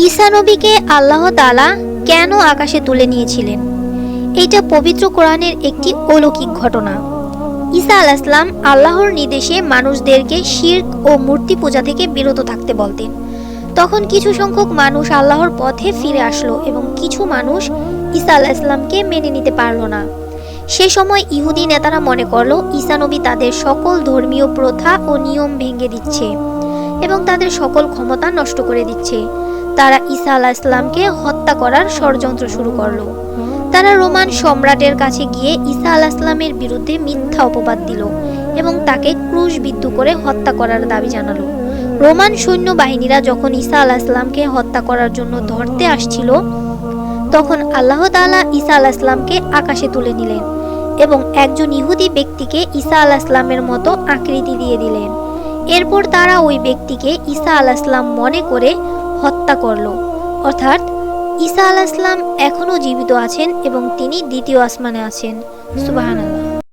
ঈসা নবীকে আল্লাহ তাআলা কেন আকাশে তুলে নিয়েছিলেন? এইটা পবিত্র কোরআনের একটি অলৌকিক ঘটনা। ঈসা আলাইহিস সালাম আল্লাহর নির্দেশে মানুষদেরকে শিরক ও মূর্তি পূজা থেকে বিরত থাকতে বলতেন। তখন কিছু সংখ্যক মানুষ আল্লাহর পথে ফিরে আসলো এবং কিছু মানুষ ঈসা আলাইহিস সালামকে মেনে নিতে পারল না। সে সময় ইহুদি নেতারা মনে করল ঈসা নবী তাদের সকল ধর্মীয় প্রথা ও নিয়ম ভেঙে দিচ্ছে এবং তাদের সকল ক্ষমতা নষ্ট করে দিচ্ছে। তারা ঈসা আলাইহিস সালামকে হত্যা করার ষড়যন্ত্র শুরু করলো। তারা রোমান সম্রাটের কাছে গিয়ে ঈসা আলাইহিস সালামের বিরুদ্ধে মিথ্যা অপবাদ দিল এবং তাকে ক্রুশবিদ্ধ করে হত্যা করার দাবি জানালো। রোমান সৈন্যবাহিনীরা যখন ঈসা আলাইহিস সালামকে হত্যা করার জন্য ধরতে আসছিল, তখন আল্লাহ তাআলা ঈসা আলাইহিস সালামকে আকাশে তুলে নিলেন এবং একজন ইহুদি ব্যক্তিকে ঈসা আলাইহিস সালামের মতো আকৃতি দিয়ে দিলেন। এরপর তারা ওই ব্যক্তিকে ঈসা আলাইহিস সালাম মনে করে হত্যা করলো। অর্থাৎ ঈসা আলাইহিস সালাম এখনও জীবিত আছেন এবং তিনি দ্বিতীয় আসমানে আছেন। সুবহানাল্লাহ।